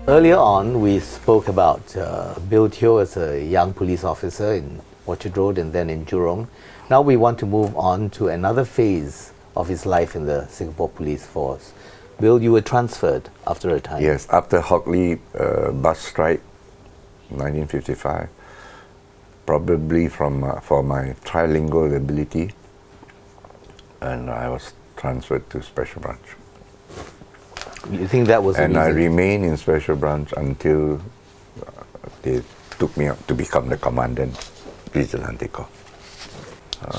Earlier on, we spoke about Bill Teoh as a young police officer in Orchard Road and then in Jurong. Now we want to move on to another phase of his life in the Singapore Police Force. Bill, you were transferred after a time. Yes, after Hock Lee bus strike, 1955, probably for my trilingual ability, and I was transferred to Special Branch. You think that was And I remained in Special Branch until they took me up to become the Commandant Vigilante Corps.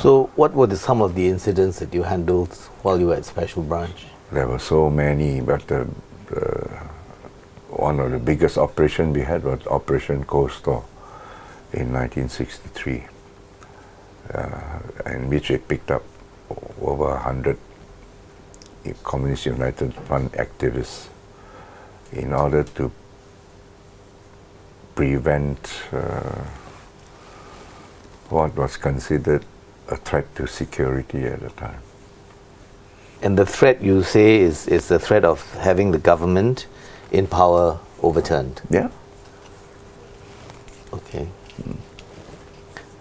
So what were some of the incidents that you handled while you were at Special Branch? There were so many, but one of the biggest operations we had was Operation Coldstore in 1963, in which it picked up over 100 Communist United Front activists in order to prevent what was considered a threat to security at the time. And the threat, you say, is the threat of having the government in power overturned? Yeah. Okay.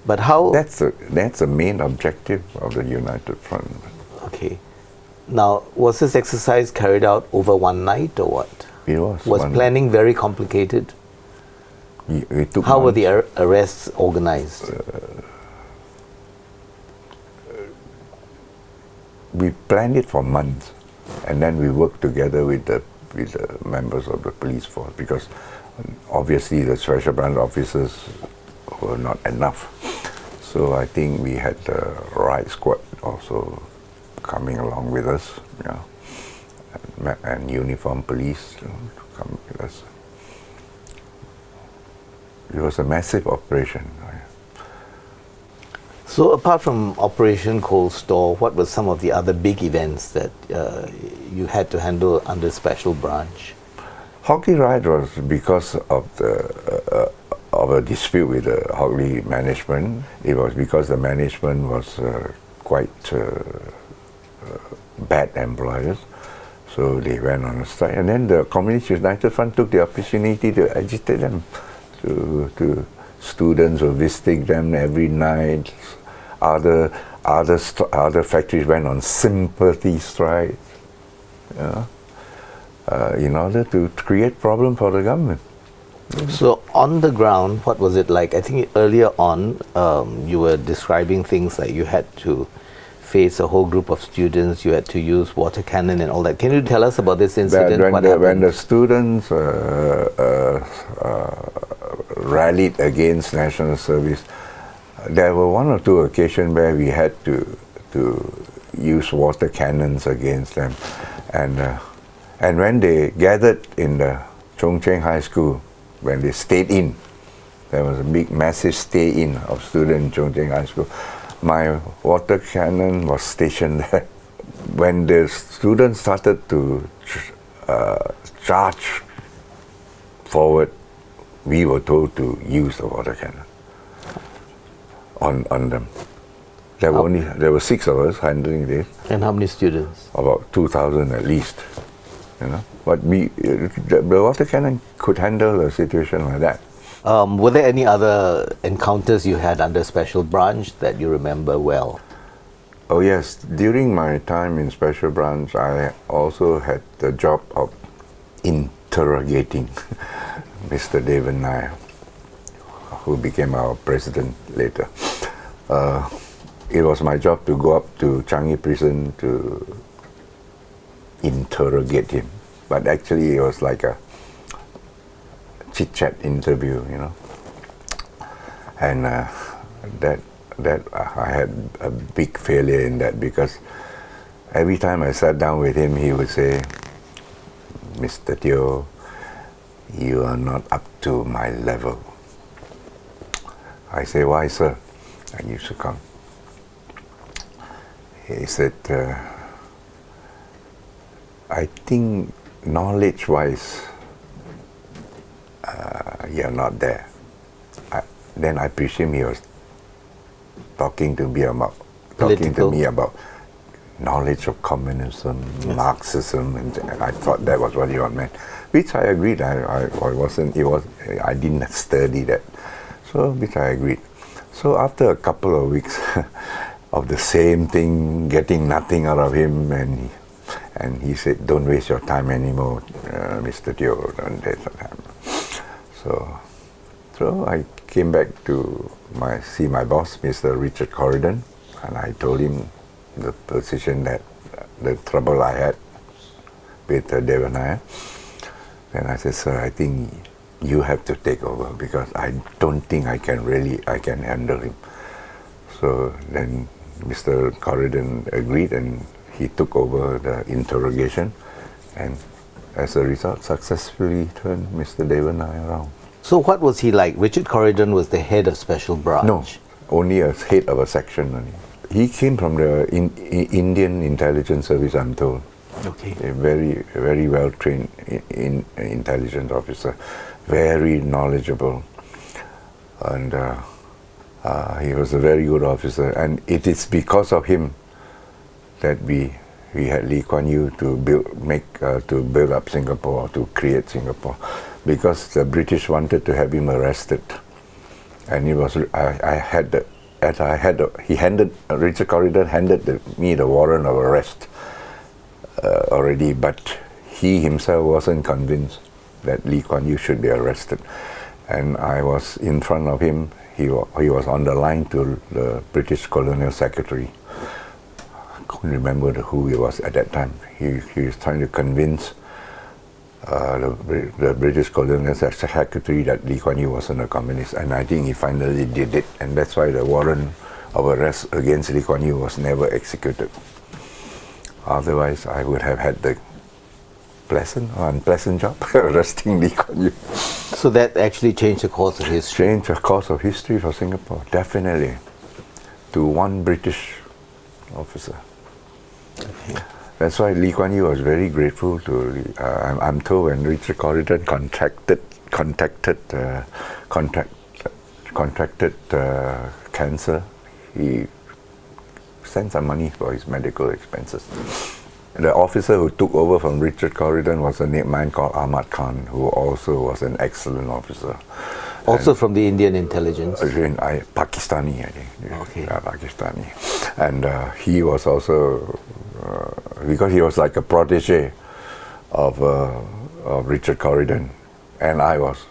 But how... That's the main objective of the United Front. Okay. Now, was this exercise carried out over one night or what? It was. Was planning very complicated? It took How were months. the arrests organized? We planned it for months, and then we worked together with the members of the police force, because obviously the Special Branch officers were not enough. So I think we had the riot squad also coming along with us, and uniformed police to come with us. It was a massive operation. So apart from Operation Coldstore, what were some of the other big events that you had to handle under Special Branch? Hock Lee riot was because of a dispute with the Hock Lee management. It was because the management was quite bad employers, so they went on a strike. And then the Communist United Front took the opportunity to agitate them. To students were visiting them every night. Other factories went on sympathy strikes, in order to create problem for the government. So on the ground, what was it like? I think earlier on, you were describing things like you had to face a whole group of students, you had to use water cannon and all that. Can you tell us about this incident? When the students rallied against national service, there were one or two occasions where we had to use water cannons against them, and when they gathered in the Chung Cheng High School, when they stayed in, there was a big massive stay-in of students in Chung Cheng High School. My water cannon was stationed there. When the students started to charge forward, we were told to use the water cannon on them. There were 6 of us handling this. And how many students? About 2,000 at least. But the water cannon could handle a situation like that. Were there any other encounters you had under Special Branch that you remember well? Oh yes, during my time in Special Branch, I also had the job of interrogating Mr. David Nair, who became our president later. It was my job to go up to Changi prison to interrogate him, but actually it was like a chit-chat interview, and that I had a big failure in that, because every time I sat down with him, he would say, "Mr. Teoh, you are not up to my level." I say, "Why, sir?" I used to come. He said, "I think knowledge-wise, you're not there." Then I presume he was talking to me about knowledge of communism, Marxism, and I thought that was what he meant, which I agreed. I wasn't. I didn't study that, so which I agreed. So after a couple of weeks of the same thing, getting nothing out of him, and he said, "Don't waste your time anymore, Mr. Teoh." Don't waste your time. So I came back to see my boss, Mr. Richard Corridon, and I told him the position that the trouble I had with Devanaya. Then I said, "Sir, I think you have to take over because I don't think I can handle him." So then Mr. Corridon agreed, and he took over the interrogation, and as a result, successfully turned Mr. Devanaya around. So what was he like? Richard Corridon was the head of special branch. No, only a head of a section only. He came from the Indian intelligence service, I'm told. Okay. A very, very well trained intelligence officer, very knowledgeable, and he was a very good officer. And it is because of him that we had Lee Kuan Yew to build up Singapore, to create Singapore, because the British wanted to have him arrested, and Richard Corridon handed me the warrant of arrest already, but he himself wasn't convinced that Lee Kuan Yew should be arrested, and I was in front of him. He was on the line to the British Colonial Secretary. I couldn't remember who he was at that time. He was trying to convince the British Colonial Secretary that Lee Kuan Yew wasn't a communist, and I think he finally did it, and that's why the warrant of arrest against Lee Kuan Yew was never executed. Otherwise, I would have had the pleasant or unpleasant job arresting Lee Kuan Yew. So that actually changed the course of history. Changed the course of history for Singapore, definitely, to one British officer. Okay. That's why Lee Kuan Yew was very grateful to. I'm told when Richard Corridon contracted cancer, he sent some money for his medical expenses. The officer who took over from Richard Corridon was a man called Ahmad Khan, who also was an excellent officer. Also from the Indian intelligence? Pakistani, I think. Okay. Pakistani. And he was also, because he was like a protege of Richard Corridon, and I was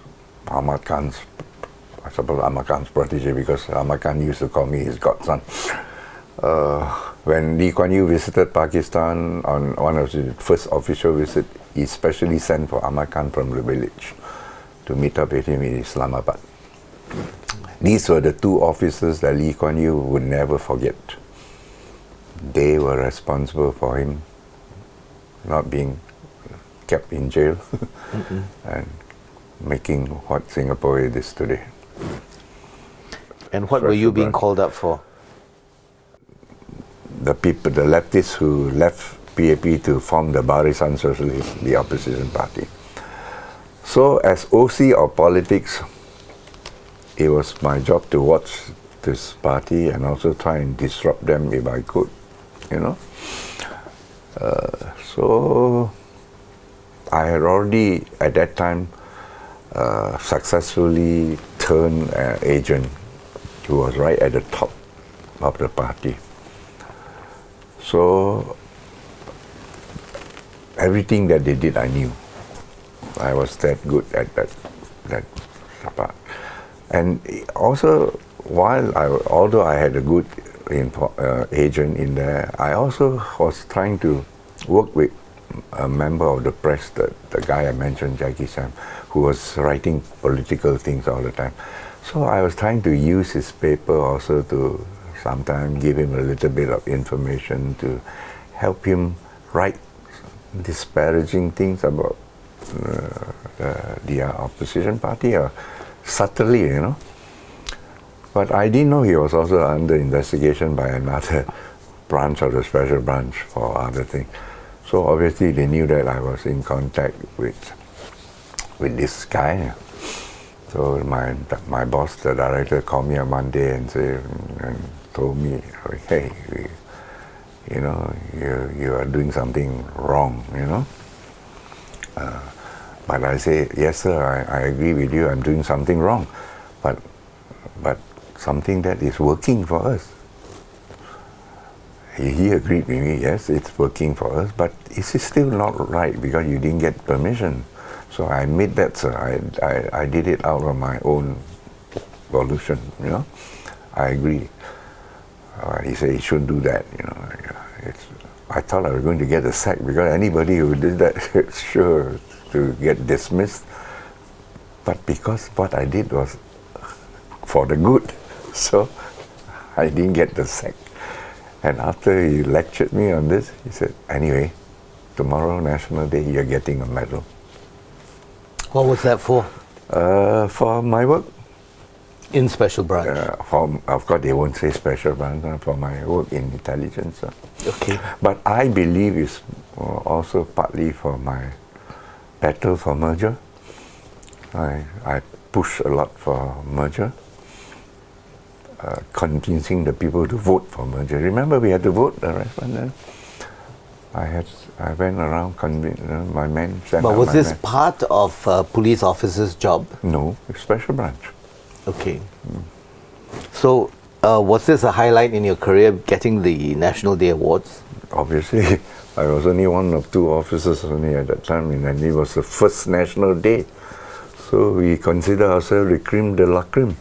Ahmad Khan's protege, because Ahmad Khan used to call me his godson. When Lee Kuan Yew visited Pakistan on one of his first official visits, he specially sent for Ahmad Khan from the village to meet up with him in Islamabad. These were the two officers that Lee Kuan Yew would never forget. They were responsible for him not being kept in jail and making what Singapore is today. And what were you being called up for? The leftists who left PAP to form the Barisan Socialist, the opposition party. So as OC of politics, it was my job to watch this party and also try and disrupt them if I could, you know. So I had already, at that time, successfully turned an agent who was right at the top of the party. So everything that they did, I knew. I was that good at that part. And also, although I had a good agent in there, I also was trying to work with a member of the press, the guy I mentioned, Jackie Sam, who was writing political things all the time. So I was trying to use his paper also to sometimes give him a little bit of information to help him write disparaging things about the opposition party, subtly, you know. But I didn't know he was also under investigation by another branch of the special branch for other things. So obviously they knew that I was in contact with this guy. So my boss, the director, called me on Monday and told me, hey, you know, you are doing something wrong, you know. But I say, yes sir, I agree with you, I'm doing something wrong, but something that is working for us. He agreed with me, yes, it's working for us, but it's still not right because you didn't get permission. So I admit that, sir. I did it out of my own volition, you know. I agree. He said he shouldn't do that, you know. I thought I was going to get a sack because anybody who did that is sure to get dismissed. But because what I did was for the good, so I didn't get the sack. And after he lectured me on this, he said, anyway, tomorrow, National Day, you're getting a medal. What was that for? For my work. In Special Branch? Of course, they won't say Special Branch, for my work in intelligence. Okay. But I believe it's also partly for my battle for merger. I push a lot for merger. Convincing the people to vote for merger. Remember, we had to vote the referendum. I went around convincing my men. But was this part of police officers' job? No, it's Special Branch. Okay. So, was this a highlight in your career, getting the National Day Awards? Obviously, I was only one of two officers only at that time, and it was the first National Day. So we consider ourselves the creme de la creme.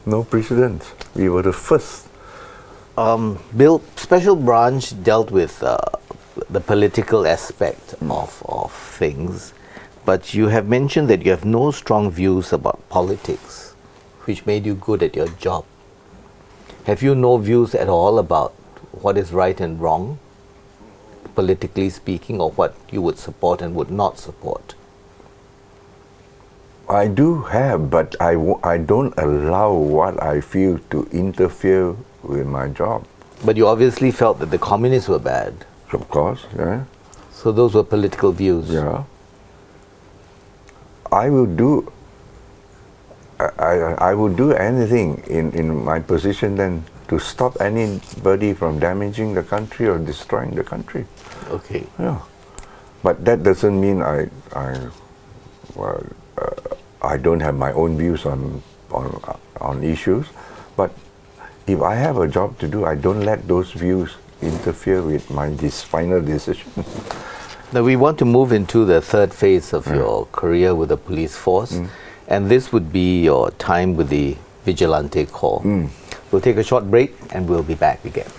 No precedents. We were the first. Bill, Special Branch dealt with the political aspect of things, but you have mentioned that you have no strong views about politics, which made you good at your job. Have you no views at all about what is right and wrong, politically speaking, or what you would support and would not support? I do have, but I don't allow what I feel to interfere with my job. But you obviously felt that the communists were bad. Of course, yeah. So those were political views. Yeah. I would do anything in my position then to stop anybody from damaging the country or destroying the country. Okay. Yeah. But that doesn't mean I don't have my own views on issues. But if I have a job to do, I don't let those views interfere with my final decision. Now we want to move into the third phase of your career with the police force, and this would be your time with the Vigilante Corps. We'll take a short break and we'll be back again.